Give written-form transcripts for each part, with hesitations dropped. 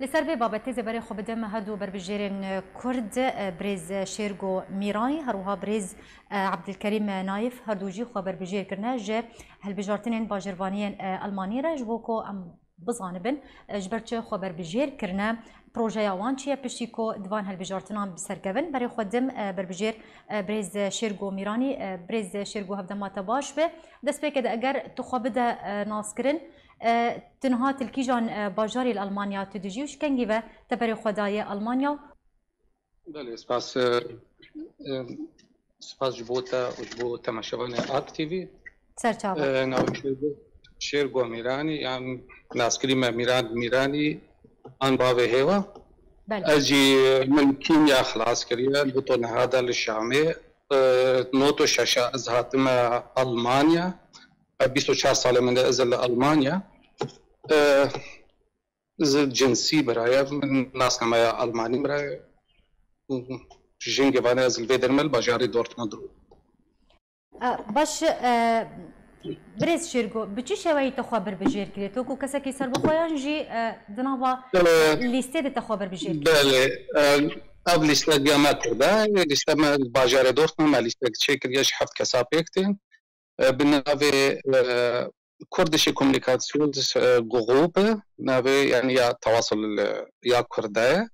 لسر به بابت زبر خوب دم هدو بربجيرن كرد بريز شيرغو ميراني هروها بريز عبدالكريم نايف هردوجي خو بربجير كرنا جه هالبجارتين باجرفانيين الماني رجبوكو ام بزانبن جبرتش خو بربجير كرنا بروژه وان چیه پشتیکو دوان هالبجارتنان بسرکبن برای خودم بربجیر بريز شيرغو ميراني بريز شيرغو هفده ما تباش به دست به که اگر تخابده ناسکرن تنها تلكيجان باجاري الألمانيا تدجيوش كنجي و تبري خدايا ألمانيا. بله سپاس جبوتا مشاورن اکتیوی. سرچاوه. ناو شيرغو ميراني يعني ناس كلمة ميراني عن بابي هوا. بله. أجي من كيمياء خلاص كريا البطون هذا للشامي نوتو شاشة أزهات ما ألمانيا 24 سال من ازل المانيا جنسي برايا من ناس كما الماني برايا جنگي وانا ازل فيدرمل باجاري دورتموند باش بريز شيرغو بچي شوي تخبر بجير كريتو كو كسكي سر بخويان جي دنابا ليستي تخبر بجير بله قبل ليست جامعه كردا ليست باجاري دورتموند ليست تشيكرياش حفت كسابيكتين بناوي كردش كوميونيكاسيون جروب ناوي يعني يا تواصل يا كردايا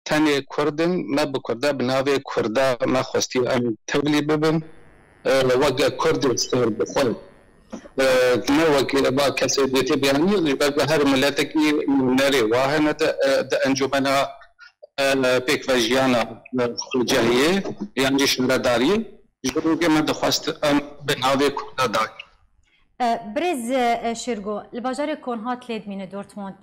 تاني كردن ما بكردا بناوي كردا ما خوستي ام تبلي ببن وقع كرد استمر بخل ما وكيل با كسيدتي يعني بهر ملتك ناري واهنه د انجمنا بيك فاجيانا جاهيه يعني شنداري جبرو که من دخواست به ناوی کرده داک. بريز شيرغو الباجار كون هات ليد من دورتموند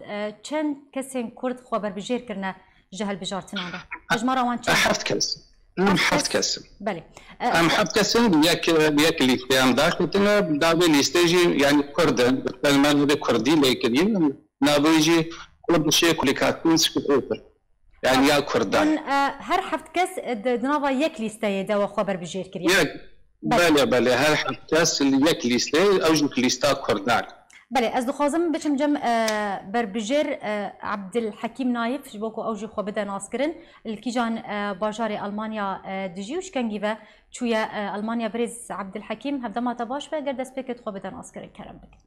چند کسی کرد خبر بجیر کرنا جهل بجارتنا ده اجمالا وان چند؟ هفت کس. بله. هفت کس بیاک لیستم داشت تنها ناوی لیستجی یعنی کردن بالمعنى ناوی کردی لیکدیم ناویجی کردشی کلیکاتون سکوتر. يعني يا كردان هر حفت كاس دنافا يك ليستا دوا خبر بجير كريا بله هر حفت كاس اللي يك ليستا اوجك ليستا كردان بله از دخوازم بچم جم بربجير عبد الحكيم نايف جبوكو اوجي خو بدا ناسكرن الكيجان باجاري المانيا دجيوش كانجيفا شويا المانيا بريز عبد الحكيم هبدا ما تباش فقد سبيكت خو بدا ناسكرن كرم بك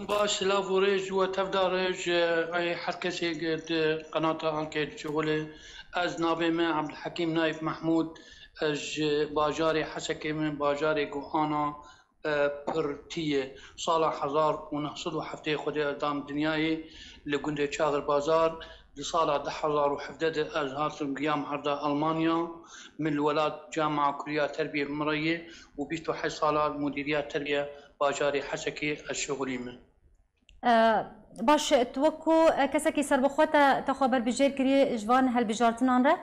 باش لافوريج وتفدارج اي حركسي قد قناة انكيد شغله از نابي ما عبد الحكيم نايف محمود اج باجاري حسكي من باجاري قوانا برتيه صالح حزار ونحصد وحفتي خدي قدام دنياي لقندي شاغر بازار لصالح 10,000 وحفدد از هاتم قيام هردا المانيا من الولاد جامعة كلية تربية مرية وبيتو حي صالة مديرية تربية باجاري حسكي الشغلي من باش توكو كسكي سر بخوتا تخبر بجير كري جوان هالبجارتنان را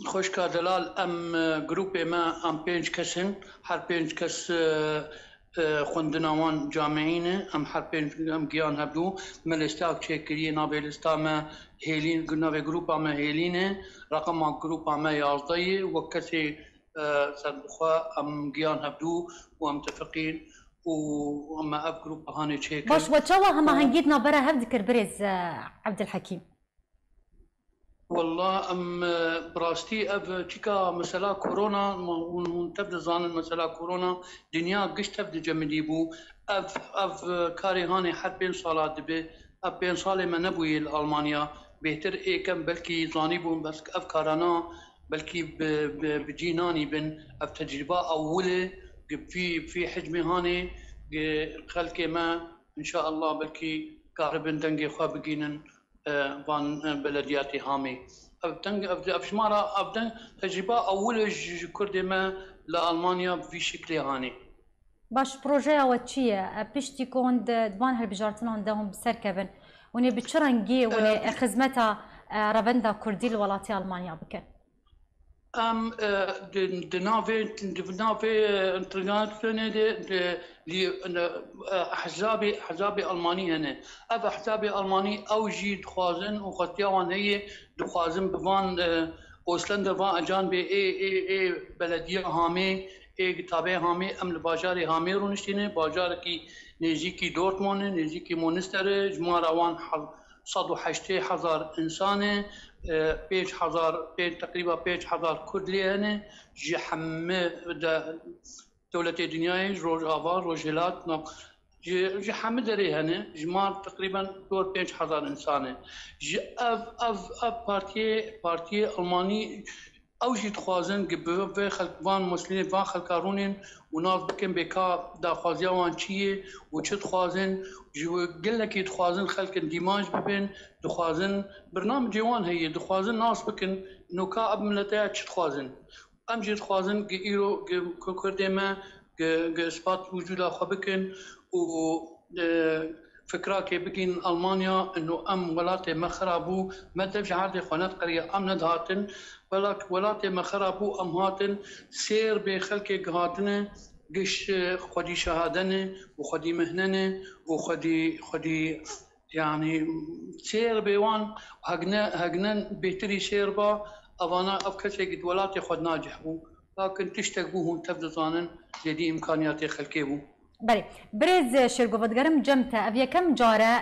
خوش كادلال ام جروبي ما ام بينج كسن هر بينج كس خوندناوان جامعين ام هر بينج ام جيان هبدو ملستاك تشكري نابلستا ما هيلين نابي جروبا ما هيلين رقم جروبا ما يازدي وكسي سر بخوا ام جيان هبدو وام متفقين وما اب جروب هاني تشيك باش وتشوا هما هنجيدنا برا هبذكر بريز عبد الحكيم والله ام براستي اف تشيكا مساله كورونا ونتبدا زان مساله كورونا دنيا قشت تبدا جمديبو اف كاري هاني حربين صالات دبي اف بين صالي ما نبوي المانيا بهتر اي كم بلكي زانيبو بس اف كارانا بلكي بجيناني بن اف تجربه اوله في حجمي هاني خلكي ما ان شاء الله بلكي كهربن دنجي خابقين فان بلدياتي هامي افشمارا ابدن تجربه اول كردي ما لالمانيا في شكل هاني باش بروجيا وتشيه بيشتي كوند دوان هالبجارتنان دهم بسركبن وني بتشرنجي وني خدمتها رافندا كردي الولاتي المانيا بكن ام دنافي انترناشونال احزابي الماني هنا اف احزابي الماني اوجي دخوازن وختيوان هي دخوازن بفان اوسلند فان اجان بي اي بلديه هامي اي تابع هامي ام الباجاري هامي رونشتينه باجار کی نزیکی دورتموند نزیکی مونستر جمهوروان 108,000 انسانه، 5,000 تقريبا 5,000 كرد لهن جي حمى دولة الدنيا روج آفار روجيلات جي حمى دري هنا جمار تقريبا دور 5,000 انسانه جي اف بارتي الماني او جي تخوازن قبل خلق فان مسلمين فان خلقارونين وناس بكن بكا دا خوازيا وان چيه وچه تخوازن جو قل لك يتخوازن خلق اندماج ببين تخوازن برنامج جوان هي تخوازن ناس بكن نوكا اب ملتها چه تخوازن ام جي تخوازن ايرو كردما اثبات وجود اخو بكن و فكرة كي بكين ألمانيا إنه أم ولاتي ما خرابو ما تبش عادي خونات قرية أم ندهاتن ولاتي ما خرابو أم هاتن سير بخلك هاتن قش خدي شهادنة وخدي مهننة وخدي يعني سير بيوان هجنا بيتري سير با أوانا أفكسي قد ولاتي خد ناجح بو لكن تشتكوهم تفضلانن لدي إمكانيات خلكي بو. بله برز شرگوفدگرم جمتا اویا کم جاره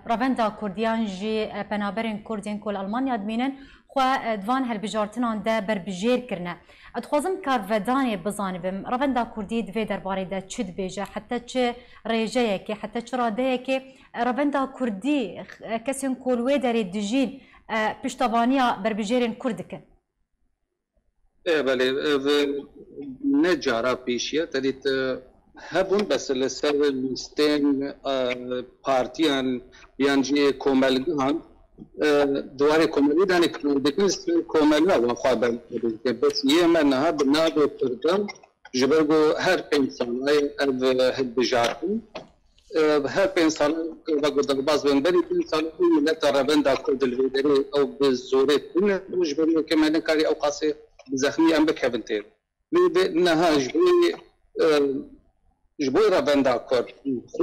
روندا کردیان جی پنابرین کردین کل آلمانیا دمینن خو دوان هلبجارتنان ده بربجیر کرنه ادخوازم کارودانی بزانبم روندا کردی دوی درباره ده چد بیجه حتی چه ریجه یکی حتی چه راده یکی روندا کردی کسین کلوی داری دجین پشتوانیا بربجیرین کردکن بله نجارا پیشیه تدید هبون بس لسر لیستین پارتیان یعنی کوملگان دواره کوملی دانی کردکن کوملا و خوابن بس یه من ها بنابه کردم جبرگو هر انسان هد بجارتن هر انسان بگو در باز بنبری انسان ملت روندا کرد الویدری او بزورت نه جبرگو که من کاری او قاسی زخمی ام بکبنتیر نها جبری جبوی روندا کرد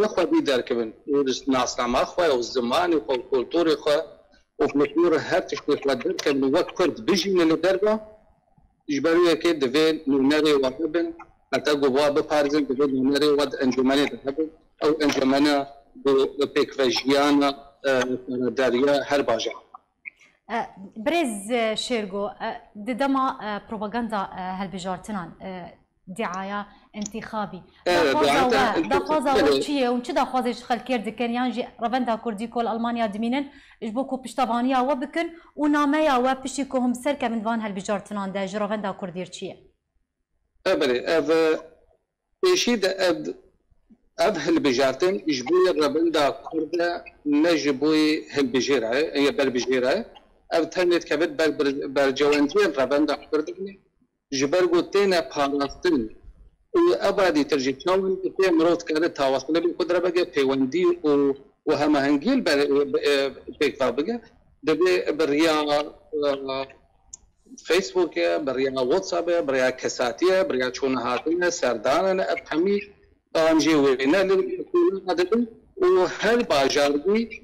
خودی درکبن ناسنامه خواه و زمانی و کلتوری خواه و فلکلور هر تشتی خواه درکبن وقت کرد بجیم لدربا جبروی که دوی نونری وقبن حتی گواه بپارزن دوی نونری وقت انجمانی دهبن او انجمانی بپیکوژیانا دریا هر باجا برز شيرغو دما بروباغندا هالبجارتنان دعايه انتخابي دخوازا وشيه وش دخوازا خلكير دكن يعني رافندا كردي كل المانيا دمينن جبوكو بشتابانيا وبكن وناميا وبشيكوهم سركه من فان هالبجارتنان دا رافندا كردير شيه ابري اف يشيد اب هالبجارتن جبوي رافندا كردا نجبوي هالبجيره هي بالبجيره اب تنت كبد بالجوانجين رافندا كردني جبرگو تینا پاراستن ابادی ترجیحاً که مرد کرده تواصل به خود را بگه پیوندی و هماهنگی پیکار بگه دبی بریا فیسبوک بریا واتساپ بریا کساتیه بریا چونهاتین سردان ابهمی آنجی وینا للمدن و هر باجاری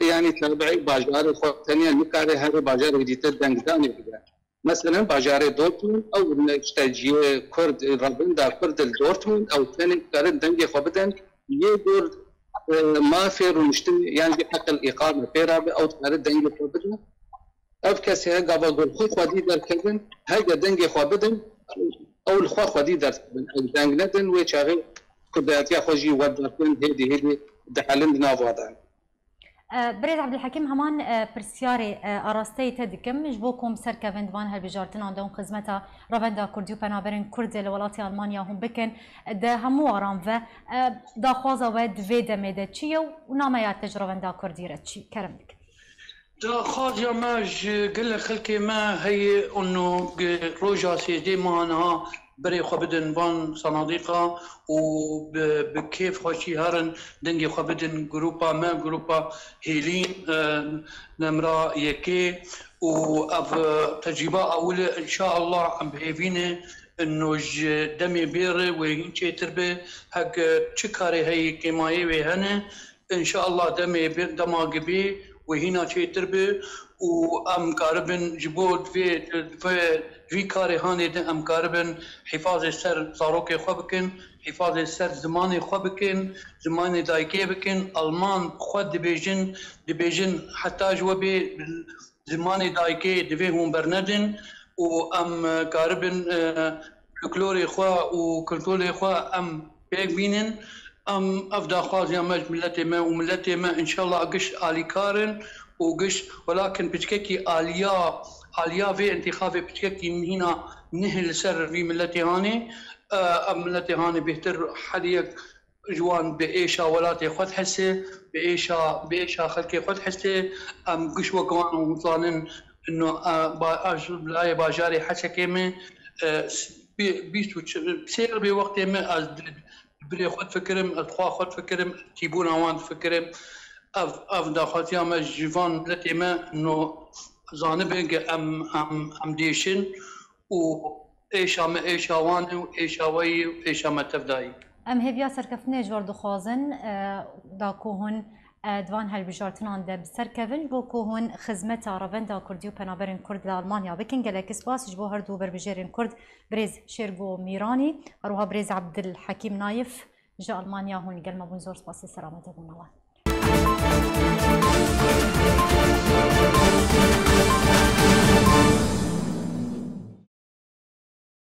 یعنی تابعی باجار خود تنیا نکاره هر باجار جدید دنگدانی بگه مثلا باجار دورتموند او نشتاجيه كرد رابندا كرد دورتموند او ثاني كارن دنجي خبدن يدور ما في رمشتن يعني حق الاقامه في رابع او كارن دنجي خبدن او كسي قبل قول خو خدي در كدن هاي دنجي خبدن او الخو خدي در دنجندن ويشاغي كداتيا خوجي ودركن هدي دحلند نافادان بريد عبد الحكيم همان برسياري أراستي تدكم جبوكم سركة فندوان هالبجارتن عندهم خدمتها رافندا كرديو بنابرين كرد لولاتي ألمانيا هم بكن ده همو أرام و دا خوازا ود في دميدة تشيو وناميات تجربندا كردي رتشي كرمك دا خوازا ما قل خلكي ما هي انه روجا سيدي مانها بري خبدن فان صناديقة وبكيف خوشي هارن دنجي خبدن جروبا ما جروبا هيلين نمرة يكي وأف تجربة أولى إن شاء الله عم بهيفينه إنه دمي بير وينشي تربي هك تشكاري هي كيماي وهنا إن شاء الله دمي بير دماغ وهنا شيء تربي وأم كاربن جبود في كاري هاني ام كاربن حفاظ السر صاروكي خبكن حفاظ سر زمانی خو بکن زمانی دایکی بکن المان خود دبیجن حتی جو به زمانی دایکی دوی هم برندن و ام کاربن فلکلوری خو و کلتوری خو ام بیگ بینن ام افدا خواز یا مج ملت ما و ملت ما ان شاء الله قش آلی کارن و قش ولكن بتككي آليا في انتخاب بتككي من هنا نهل سر في ملتي هاني ملتي هاني بيهتر حديك جوان بإيشا ولاتي خد حسي بإيشا خلكي خد حسي قش وقوان ومطلانين انه بلاي باجاري حسي كيمي بيستو بسير بوقت ما بري خد فكرم الخوا خد فكرم تيبون اوان فكرم اف داخلت يا جيفان ملتي ما انه زانبه ام ديشن و ايشا ما ايشا واني وايشا وي وايشا ما تفداي ام هبیا سرکفنه جوار دخوازن دا کوهن دوان هلبجارتنان ده بسرکفن بو کوهن خدمت عربن دا کردی و پنابرین کرد لالمانیا بکن گلک سپاس جبو هر دو بربجرین کرد برز شیرگو میرانی اروها برز عبدالحکیم نایف جا المانیا هون گل ما بون زور سپاسی سلامت بون الله